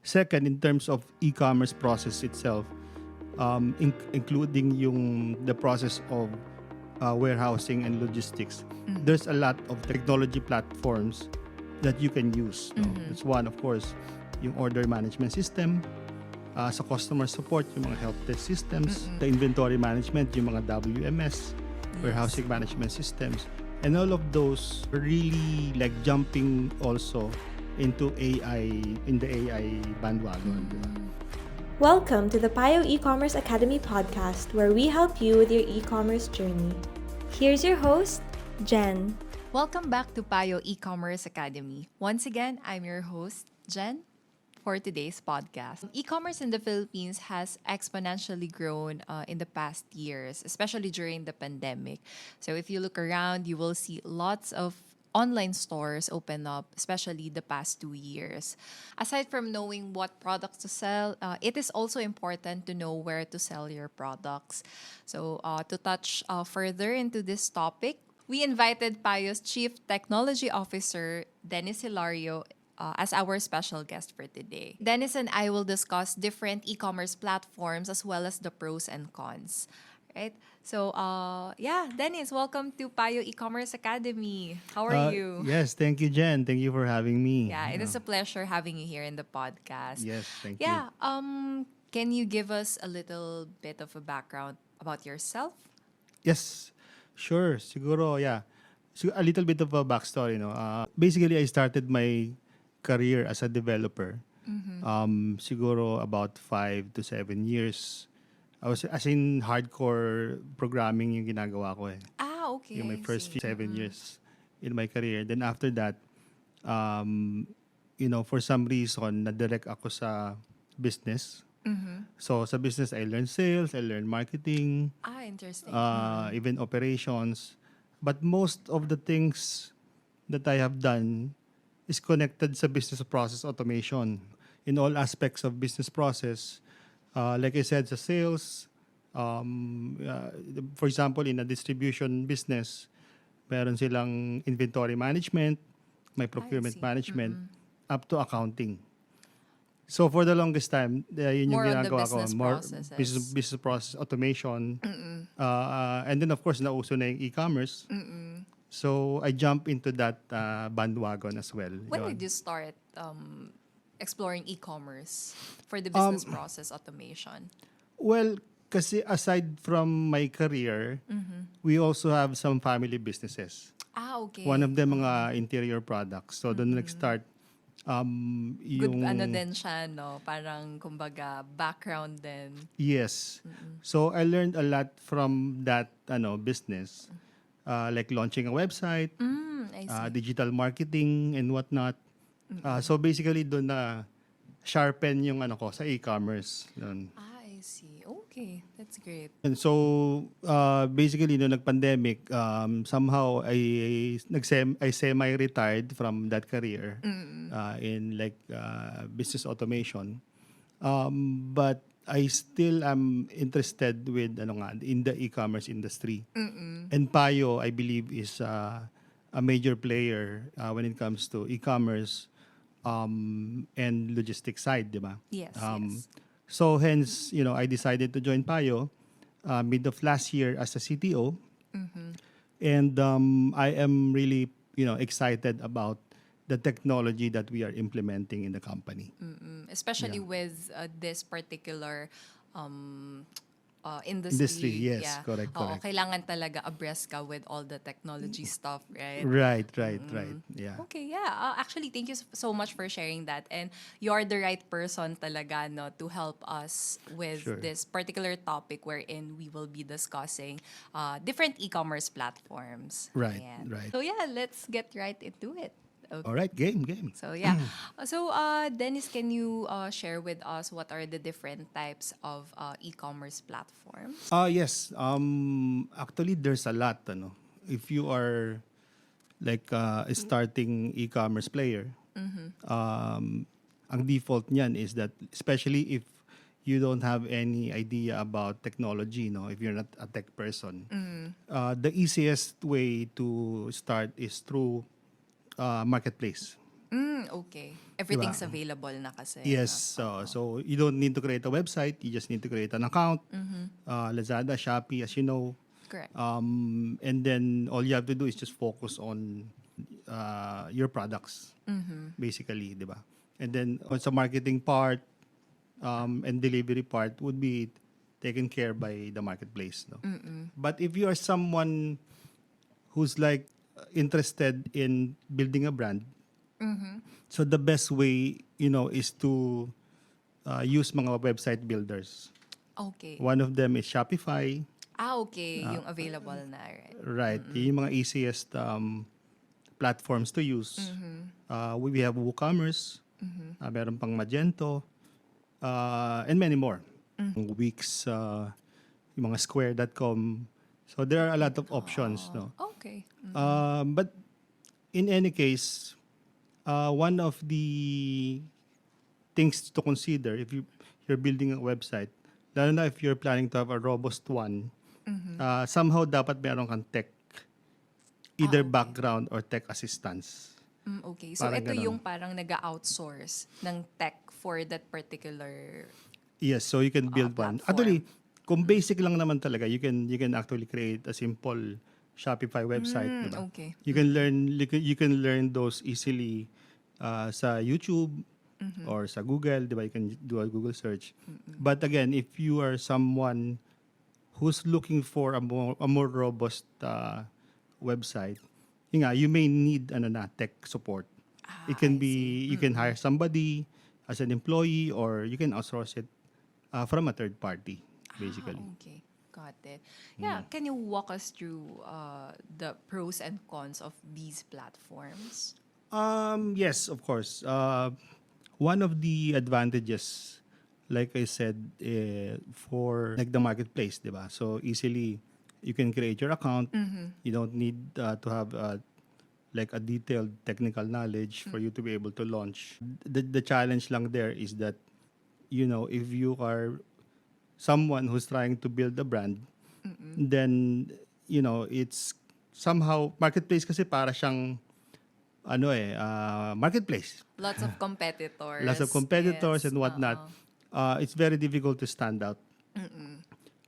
Second, in terms of e-commerce process itself, including the process of warehousing and logistics, there's a lot of technology platforms that you can use. No? That's one, of course, yung order management system, sa customer support, yung mga help desk systems, the inventory management, yung mga WMS, warehousing management systems, and all of those are really like jumping also into AI, in the AI bandwagon. Diba? Welcome to the Payo E-Commerce Academy podcast, where we help you with your e-commerce journey. Here's your host, Jen. Welcome back to Payo E-Commerce Academy. Once again, I'm your host, Jen, for today's podcast. E-commerce in the Philippines has exponentially grown in the past years, especially during the pandemic. So if you look around, you will see lots of online stores open up, especially the past 2 years. Aside from knowing what products to sell, it is also important to know where to sell your products. So to touch further into this topic, we invited Payo's Chief Technology Officer, Dennis Hilario, as our special guest for today. Dennis and I will discuss different e-commerce platforms as well as the pros and cons. Right? So, Dennis, welcome to Payo E-Commerce Academy. How are you? Yes, thank you, Jen. Thank you for having me. Yeah, it is a pleasure having you here in the podcast. Yes, thank you. Yeah, can you give us a little bit of a background about yourself? Yes, sure. Siguro, yeah. So a little bit of a backstory, no. Basically, I started my career as a developer. Siguro about 5 to 7 years. I was as in hardcore programming yung ginagawa ko eh. Okay. Yung my I first see. 7 years in my career. Then after that, for some reason, na-direct ako sa business. So sa business, I learned sales, I learned marketing, Interesting. even operations. But most of the things that I have done is connected sa business process automation in all aspects of business process. Like I said, sa sales, for example, in a distribution business, meron silang inventory management, may procurement see. management, up to accounting. So for the longest time, yun yung More on the ginagawa ko. business More processes. business process automation. And then of course, nauso na yung e-commerce. So I jump into that bandwagon as well. When Yun. did you start exploring e-commerce for the business process automation? Well, kasi aside from my career, we also have some family businesses. Okay. One of them mga interior products. So doon nag-start Good yung din siya, no? Parang, kumbaga, background din. yes. So I learned a lot from that business. Like launching a website, I see. digital marketing and whatnot. So basically doon na sharpen yung ko sa e-commerce. Yun. I see. Okay. That's great. And so basically no nag-pandemic, somehow I semi-retired from that career in like business automation. But I still am interested with in the e-commerce industry. And Payo, I believe, is a major player when it comes to e-commerce and logistics side, di ba? Yes, yes. So hence, I decided to join Payo mid of last year as a CTO. And I am really, excited about the technology that we are implementing in the company. Especially with this particular industry. Yes, correct. Kailangan talaga abreast ka with all the technology stuff, right? Right. Yeah. Okay, yeah. Actually, thank you so much for sharing that. And you're the right person talaga, no, to help us with Sure. this particular topic wherein we will be discussing different e-commerce platforms. Right, Ayan. right. So yeah, let's get right into it. Okay. All right, game. So yeah. So Dennis, can you share with us what are the different types of e-commerce platforms? Yes. Actually, there's a lot. If you are like a starting e-commerce player, ang default niyan is that, especially if you don't have any idea about technology, if you're not a tech person, the easiest way to start is through marketplace. Okay. Everything's available na kasi. Yes, so you don't need to create a website. You just need to create an account. Lazada, Shopee, as you know. Correct. And then all you have to do is just focus on your products, basically, di ba? And then sa marketing part and delivery part would be taken care by the marketplace. No? But if you are someone who's like interested in building a brand, so the best way, is to use mga website builders. Okay. One of them is Shopify. Okay. Yung available na, right? Right. Yung mga easiest platforms to use. We have WooCommerce. Meron pang Magento. And many more. Wix, yung mga Square.com. So there are a lot of options. No? Okay. But in any case, one of the things to consider if you're building a website, lalo na if you're planning to have a robust one, somehow dapat meron kang tech, either background or tech assistance. Okay. So Parang ito ganun. yung parang nag-outsource ng tech for that particular... Yes, so you can build one. platform. Actually, kung basic lang naman talaga, you can actually create a simple Shopify website, diba? Okay. You can learn those easily sa YouTube or sa Google, diba? You can do a Google search. But again, if you are someone who's looking for a more robust website, you may need tech support. It can be you can hire somebody as an employee or you can outsource it from a third party, basically. Okay. Got it. Yeah. Can you walk us through the pros and cons of these platforms? Yes, of course. One of the advantages, like I said, for like the marketplace, diba? So easily you can create your account. You don't need to have like a detailed technical knowledge for you to be able to launch. The challenge lang there is that, if you are someone who's trying to build a brand, then, it's somehow, marketplace kasi para siyang, marketplace. Lots of competitors. Lots of competitors Yes. and whatnot. It's very difficult to stand out.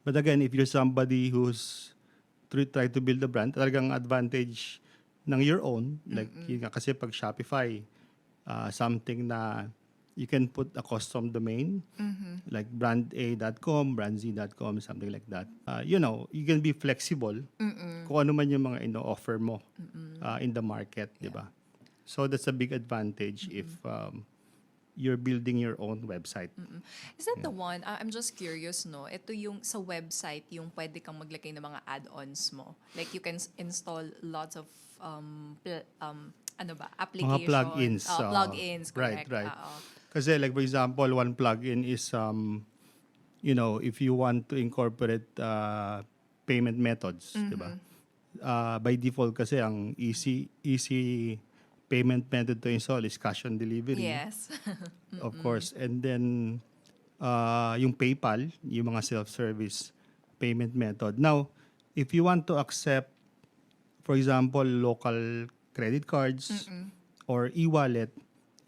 But again, if you're somebody who's trying to build a brand, talagang advantage ng your own, like yun nga, kasi pag Shopify, something na you can put a custom domain, like branda.com, brandz.com, something like that. You can be flexible kung ano man yung mga ino-offer mo in the market, di ba? So that's a big advantage if you're building your own website. Is that the one? I'm just curious, no? Ito yung sa website, yung pwede kang maglagay ng mga add-ons mo. Like you can install lots of applications. Mga plugins. Plugins, correct. Right. Kasi like for example, one plugin is, if you want to incorporate payment methods, di ba? By default kasi ang easy payment method to install is cash on delivery. Yes. Of course. And then, yung PayPal, yung mga self-service payment method. Now, if you want to accept, for example, local credit cards or e-wallet,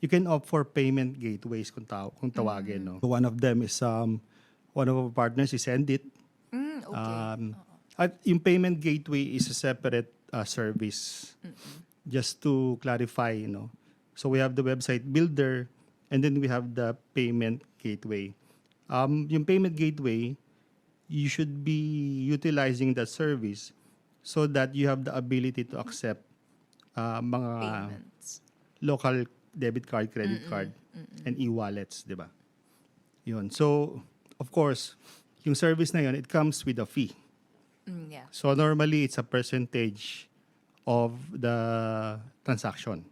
you can opt for payment gateways kung tawagin. No? One of them is, one of our partners is Sendit. Okay. At yung payment gateway is a separate service. Just to clarify, So we have the website builder and then we have the payment gateway. Yung payment gateway, you should be utilizing that service so that you have the ability to accept mga Payments. local debit card, credit card, and e-wallets, di ba? Yun. So, of course, yung service na yun, it comes with a fee. Yeah. So, normally, it's a percentage of the transaction.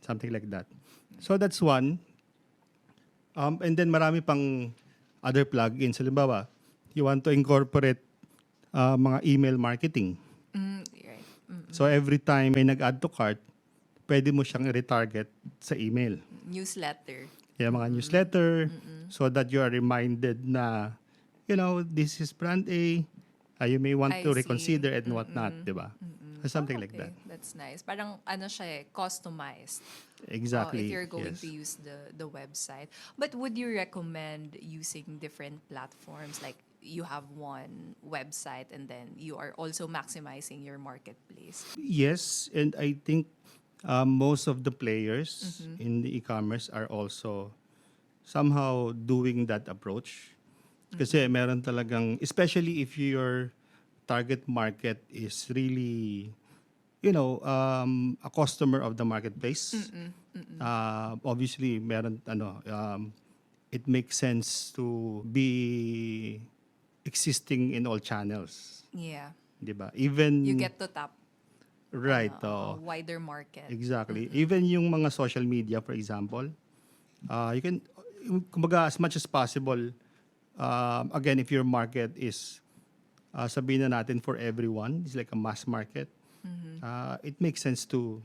Something like that. So, that's one. And then, marami pang other plugins. Halimbawa, you want to incorporate mga email marketing. Right. So, every time may nag-add to cart, pwede mo siyang i-retarget sa email. Newsletter. Yung mga newsletter, so that you are reminded na, this is brand A, you may want I to see. reconsider and whatnot, di ba? Something like Okay, that. That's nice. Parang siya customized. Exactly. if you're going Yes. to use the website. But would you recommend using different platforms, like you have one website and then you are also maximizing your marketplace? Yes, and I think most of the players in the e-commerce are also somehow doing that approach. Kasi meron talagang, especially if your target market is really, a customer of the marketplace. Obviously, it makes sense to be existing in all channels, Yeah. 'di ba? You Even get to tap right, a wider market. exactly. Even yung mga social media, for example, you can, kumbaga, as much as possible, again, if your market is, sabihin na natin for everyone, it's like a mass market, it makes sense to,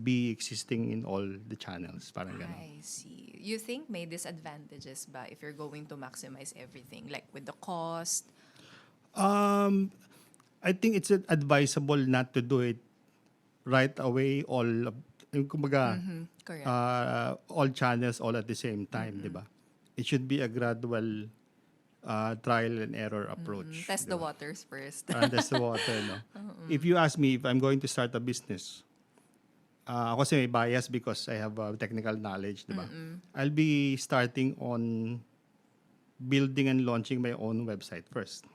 be existing in all the channels, parang gano'n. I see. You think may disadvantages ba if you're going to maximize everything, like with the cost? Um, I think it's advisable not to do it right away, kumbaga, Correct. all channels all at the same time, di ba? It should be a gradual trial and error approach. Test di the ba? waters first. Parang test the water, no? If you ask me if I'm going to start a business, ako kasi may bias because I have technical knowledge, di ba? I'll be starting on building and launching my own website first.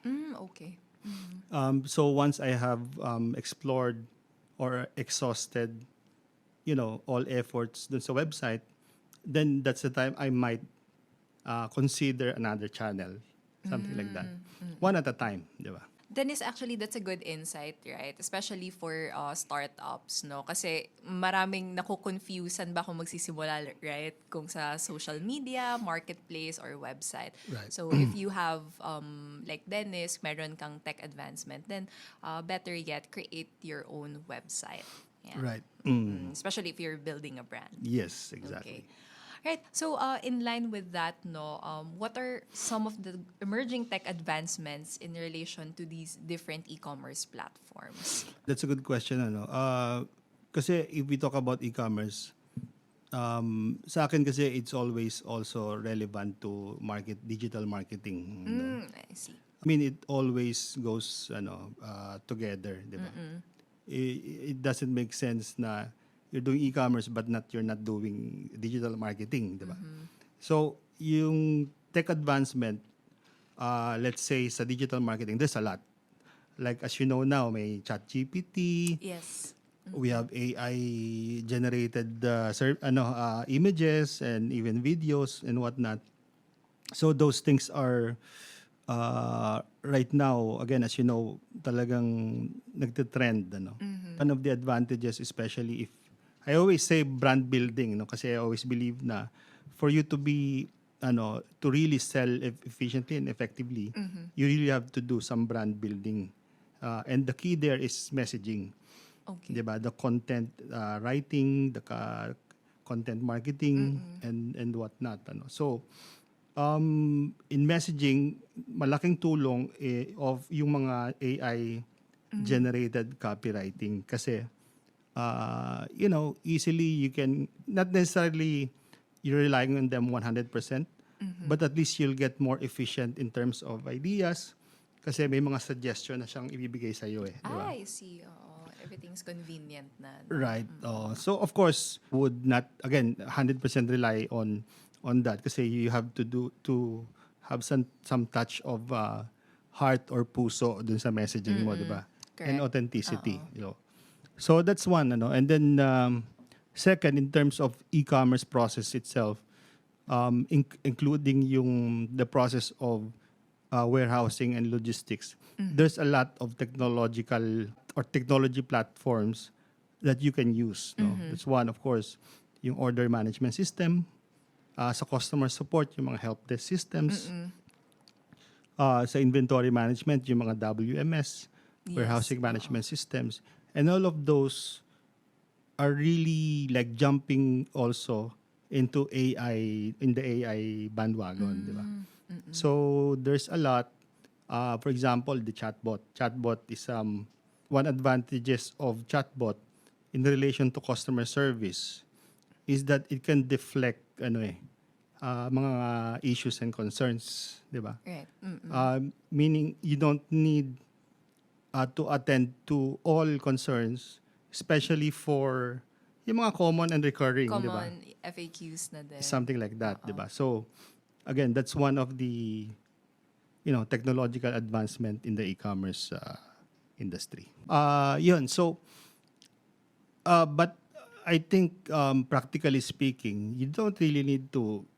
Okay. So once I have explored or exhausted, all efforts dun sa website, then that's the time I might consider another channel, something like that. One at a time, di ba? Dennis, actually, that's a good insight, right? Especially for startups, no? Kasi maraming nakukonfusan ba kung magsisimula, right? Kung sa social media, marketplace, or website. Right. So, if you have, like Dennis, meron kang tech advancement, then better yet, create your own website. Yeah. Right. Especially if you're building a brand. Yes, exactly. Okay. Right. So, in line with that, no, what are some of the emerging tech advancements in relation to these different e-commerce platforms? That's a good question, ano. Kasi if we talk about e-commerce, sa akin kasi it's always also relevant to digital marketing. I see. I mean, it always goes together, di ba? It doesn't make sense na you're doing e-commerce but you're not doing digital marketing, di ba? So, yung tech advancement, let's say sa digital marketing, there's a lot. Like as you know now, may ChatGPT, Yes. we have AI generated images and even videos and whatnot. So those things are right now, again, as you know, talagang nagtitrend. One of the advantages, especially if, I always say brand building, kasi I always believe na for you to be, to really sell efficiently and effectively, you really have to do some brand building. And the key there is messaging. Okay. Diba? The content writing, the content marketing, and whatnot. So, in messaging, malaking tulong of yung mga AI-generated copywriting. Kasi, easily you can, not necessarily you're relying on them 100%, but at least you'll get more efficient in terms of ideas kasi may mga suggestion na siyang ibibigay sa iyo diba? I see. Everything's convenient na. Right. So of course, would not again 100% rely on that kasi you have to have some touch of heart or puso dun sa messaging mo, diba? And Correct. authenticity, So that's one, and then second, in terms of e-commerce process itself, including the process of warehousing and logistics, there's a lot of technology platforms that you can use. No? That's one, of course, yung order management system, sa customer support, yung mga help desk systems, sa inventory management, yung mga WMS, warehousing management systems. And all of those are really like jumping also into AI, in the AI bandwagon, di ba? So there's a lot. For example, the chatbot. Chatbot is one advantages of chatbot in relation to customer service is that it can deflect mga issues and concerns, 'di ba? Right. Meaning you don't need to attend to all concerns, especially for yung mga common and recurring, 'di ba? Common FAQs na din. Something like that, 'di ba? So again, that's one of the technological advancement in the e-commerce industry. Yun. So but I think practically speaking, you don't really need to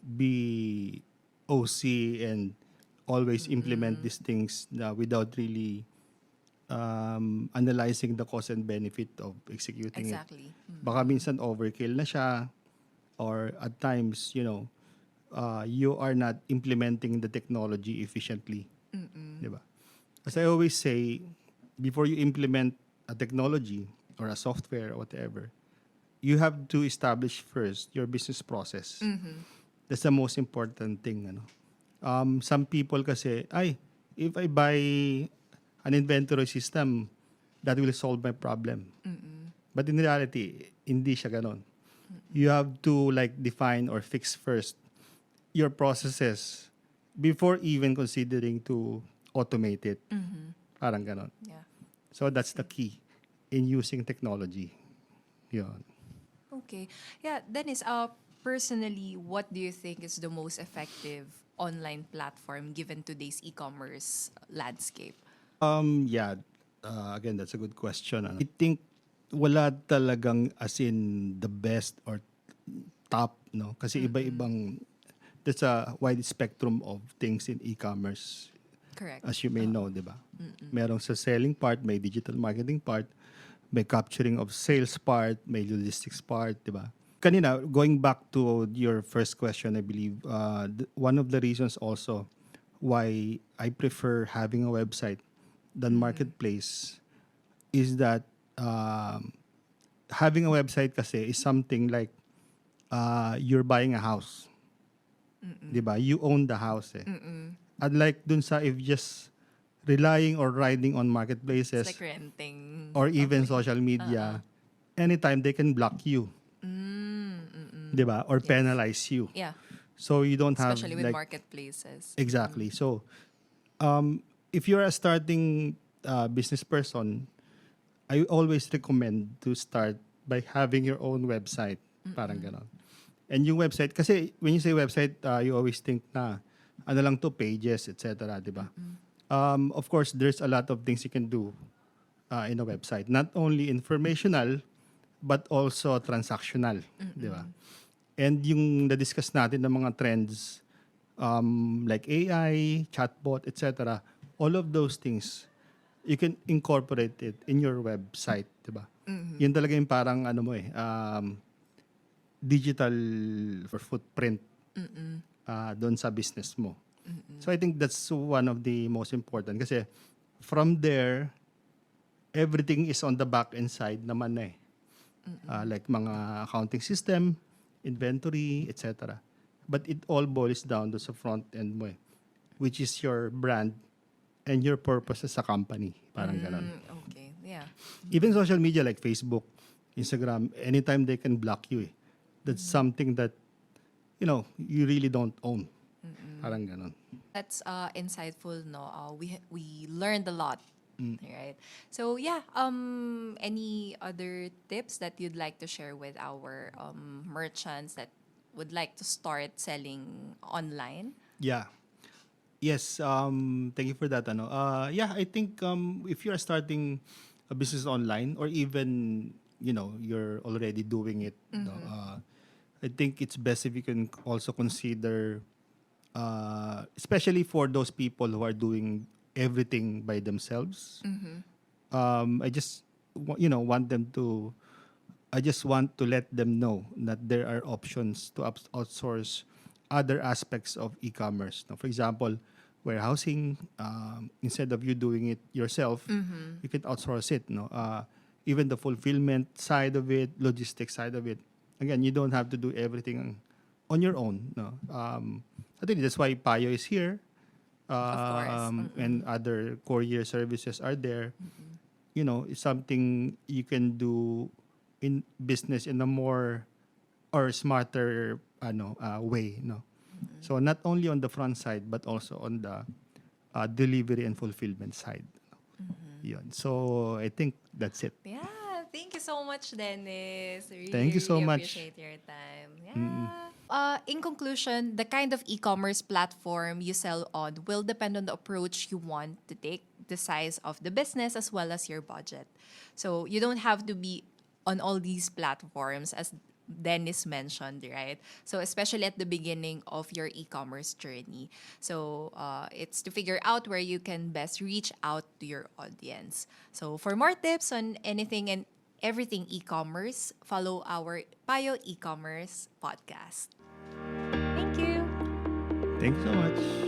be OC and always implement these things without really analyzing the cost and benefit of executing it. Exactly. Baka minsan overkill na siya, or at times, you are not implementing the technology efficiently. Diba? As I always say, before you implement a technology or a software or whatever, you have to establish first your business process. That's the most important thing. Some people kasi, if I buy an inventory system, that will solve my problem. But in reality, hindi siya ganon. You have to define or fix first your processes before even considering to automate it. Parang ganon. Yeah. So that's the key in using technology. Yun. Okay. Yeah, Dennis, personally, what do you think is the most effective online platform given today's e-commerce landscape? Again, that's a good question. I think wala talagang as in the best or top, no? Kasi iba-ibang, there's a wide spectrum of things in e-commerce, Correct. as you may know, di ba? Merong sa selling part, may digital marketing part, may capturing of sales part, may logistics part, di ba? Kanina, going back to your first question, I believe, one of the reasons also why I prefer having a website than marketplace is that having a website kasi is something like you're buying a house. Di ba? You own the house eh. Unlike dun sa if just relying or riding on marketplaces It's like renting. or even social media, anytime they can block you. Di ba? Or penalize you. Yeah. So you don't have Especially with marketplaces. Exactly. So if you're a starting business person, I always recommend to start by having your own website. Parang ganon. And yung website, kasi when you say website, you always think na ano lang to, pages, etc. Di ba? Of course, there's a lot of things you can do in a website. Not only informational, but also transactional. Di ba? And yung na-discuss natin ng mga trends like AI, chatbot, etc., all of those things, you can incorporate it in your website. Di ba? Yun talaga yung parang digital for footprint doon sa business mo. So I think that's one of the most important kasi from there everything is on the back end side naman na eh. Like mga accounting system, inventory, etc. But it all boils down to sa front end mo eh, which is your brand and your purpose as a company. Parang ganun. Okay. Yeah. Even social media like Facebook, Instagram, anytime they can block you eh. That's something that, you really don't own. Parang ganon. That's insightful, no? We learned a lot, right? So yeah, any other tips that you'd like to share with our merchants that would like to start selling online? Yeah. Yes, thank you for that. I think if you're starting a business online or even, you're already doing it, I think it's best if you can also consider especially for those people who are doing everything by themselves. I just want them to I just want to let them know that there are options to outsource other aspects of e-commerce. Now, for example, warehousing, instead of you doing it yourself, you can outsource it. Even the fulfillment side of it, logistics side of it. Again, you don't have to do everything on your own. I think that's why Payo is here. Of course. And other courier services are there. It's something you can do in business in a more or smarter way, no. So not only on the front side but also on the delivery and fulfillment side. Yun. So I think that's it. Yeah, thank you so much, Dennis. Really, Thank you so really much. appreciate your time. Yeah. In conclusion, the kind of e-commerce platform you sell on will depend on the approach you want to take, the size of the business, as well as your budget. So you don't have to be on all these platforms, as Dennis mentioned, right? So especially at the beginning of your e-commerce journey. So it's to figure out where you can best reach out to your audience. So for more tips on anything and everything e-commerce, follow our Payo e-commerce podcast. Thank you. Thank you so much.